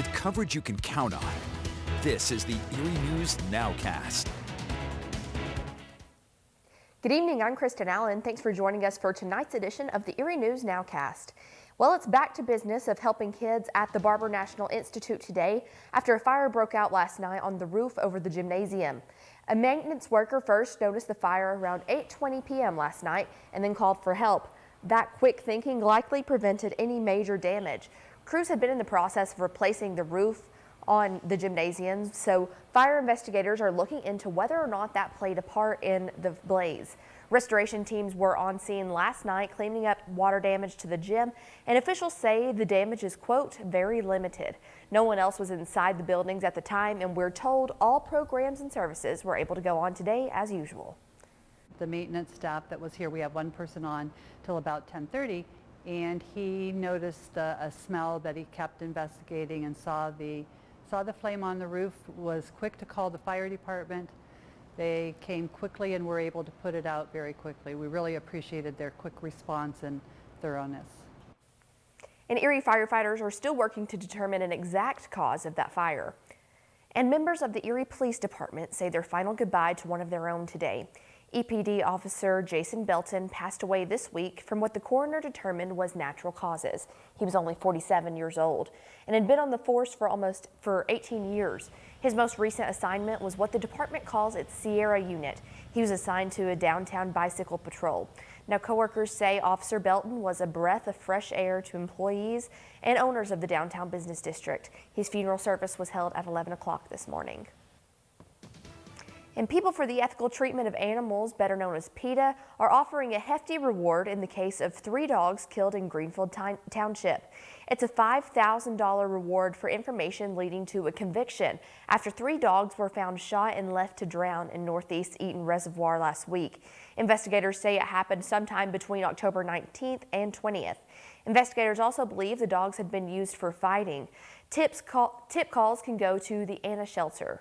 with coverage you can count on. This is the Erie News NOWCAST. Good evening, I'm Kristen Allen. Thanks for joining us for tonight's edition of the Erie News NOWCAST. Well, it's back to business of helping kids at the Barber National Institute today after a fire broke out last night on the roof over the gymnasium. A maintenance worker first noticed the fire around 8:20 p.m. last night and then called for help. That quick thinking likely prevented any major damage. Crews had been in the process of replacing the roof on the gymnasium, so fire investigators are looking into whether or not that played a part in the blaze. Restoration teams were on scene last night cleaning up water damage to the gym, and officials say the damage is, quote, very limited. No one else was inside the buildings at the time, and we're told all programs and services were able to go on today as usual. The maintenance staff that was here, we have one person on till about 10:30, and he noticed a smell that he kept investigating and saw the flame on the roof, was quick to call the fire department. They came quickly and were able to put it out very quickly. We really appreciated their quick response and thoroughness. And Erie firefighters are still working to determine an exact cause of that fire. And members of the Erie Police Department say their final goodbye to one of their own today. EPD officer Jason Belton passed away this week from what the coroner determined was natural causes. He was only 47 years old and had been on the force for 18 years. His most recent assignment was what the department calls its Sierra unit. He was assigned to a downtown bicycle patrol. Now, coworkers say Officer Belton was a breath of fresh air to employees and owners of the downtown business district. His funeral service was held at 11 o'clock this morning. And People for the Ethical Treatment of Animals, better known as Peta, are offering a hefty reward in the case of 3 dogs killed in Greenfield Township. It's a $5,000 reward for information leading to a conviction after 3 dogs were found shot and left to drown in Northeast Eaton Reservoir last week. Investigators say it happened sometime between October 19th and 20th. Investigators also believe the dogs had been used for fighting. Tip calls can go to the Anna Shelter.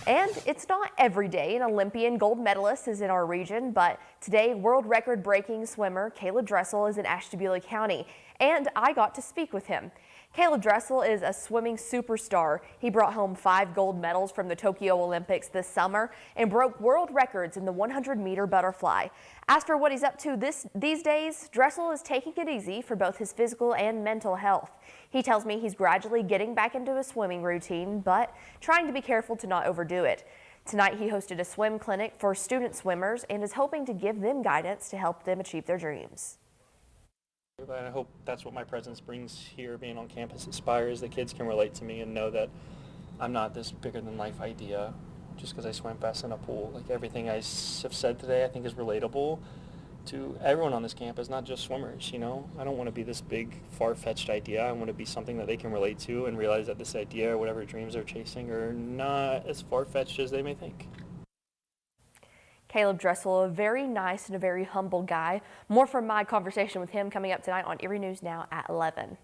And it's not every day an Olympian gold medalist is in our region, but today world record breaking swimmer Caleb Dressel is in Ashtabula County, and I got to speak with him. Caleb Dressel is a swimming superstar. He brought home 5 gold medals from the Tokyo Olympics this summer and broke world records in the 100-meter butterfly. As for what he's up to these days, Dressel is taking it easy for both his physical and mental health. He tells me he's gradually getting back into a swimming routine, but trying to be careful to not overdo it. Tonight he hosted a swim clinic for student swimmers and is hoping to give them guidance to help them achieve their dreams. I hope that's what my presence brings here, being on campus, inspires the kids can relate to me and know that I'm not this bigger than life idea just because I swam fast in a pool. Like everything I have said today I think is relatable to everyone on this campus, not just swimmers, you know. I don't want to be this big far-fetched idea. I want to be something that they can relate to and realize that this idea or whatever dreams they're chasing are not as far-fetched as they may think. Caleb Dressel, a very nice and a very humble guy. More from my conversation with him coming up tonight on Erie News Now at 11.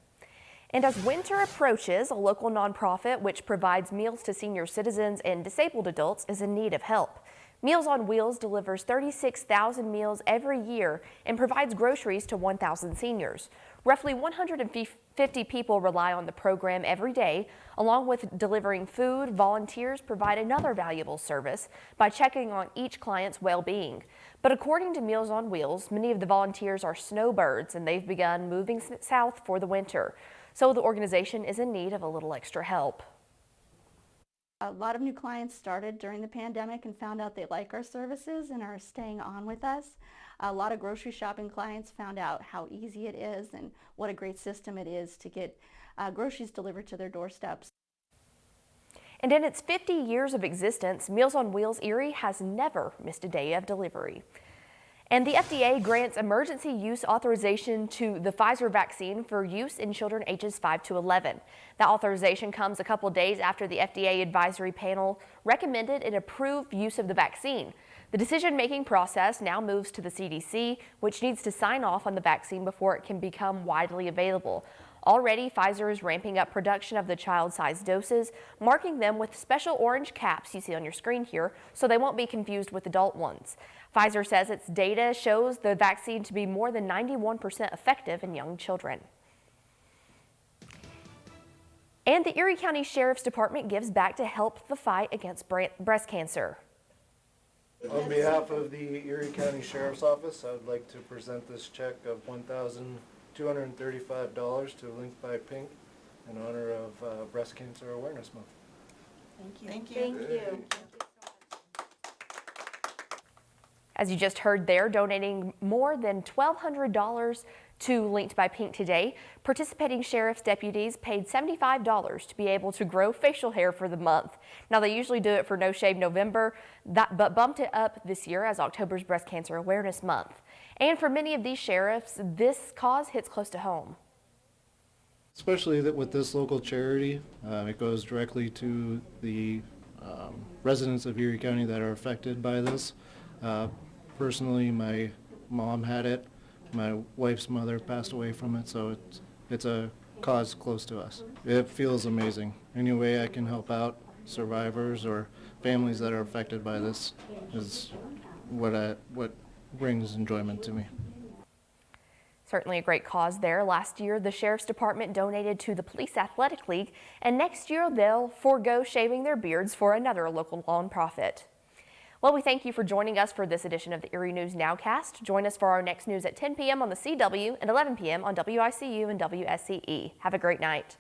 And as winter approaches, a local nonprofit which provides meals to senior citizens and disabled adults is in need of help. Meals on Wheels delivers 36,000 meals every year and provides groceries to 1,000 seniors. Roughly 150 people rely on the program every day. Along with delivering food, volunteers provide another valuable service by checking on each client's well-being. But according to Meals on Wheels, many of the volunteers are snowbirds and they've begun moving south for the winter. So the organization is in need of a little extra help. A lot of new clients started during the pandemic and found out they like our services and are staying on with us. A lot of grocery shopping clients found out how easy it is and what a great system it is to get groceries delivered to their doorsteps. And in its 50 years of existence, Meals on Wheels Erie has never missed a day of delivery. And the FDA grants emergency use authorization to the Pfizer vaccine for use in children ages 5 to 11. That authorization comes a couple days after the FDA advisory panel recommended and approved use of the vaccine. The decision-making process now moves to the CDC, which needs to sign off on the vaccine before it can become widely available. Already, Pfizer is ramping up production of the child-sized doses, marking them with special orange caps you see on your screen here, so they won't be confused with adult ones. Pfizer says its data shows the vaccine to be more than 91% effective in young children. And the Erie County Sheriff's Department gives back to help the fight against breast cancer. On behalf of the Erie County Sheriff's Office, I would like to present this check of $1,235 to Link by Pink in honor of Breast Cancer Awareness Month. Thank you. As you just heard there, donating more than $1,200 to Linked by Pink today, participating sheriff's deputies paid $75 to be able to grow facial hair for the month. Now, they usually do it for No Shave November, but bumped it up this year as October's Breast Cancer Awareness Month. And for many of these sheriffs, this cause hits close to home. Especially that with this local charity, it goes directly to the residents of Erie County that are affected by this. Personally, my mom had it. My wife's mother passed away from it, so it's a cause close to us. It feels amazing. Any way I can help out survivors or families that are affected by this is what brings enjoyment to me. Certainly a great cause there. Last year, the Sheriff's Department donated to the Police Athletic League, and next year they'll forego shaving their beards for another local nonprofit. Well, we thank you for joining us for this edition of the Erie News Nowcast. Join us for our next news at 10 p.m. on the CW and 11 p.m. on WICU and WSCE. Have a great night.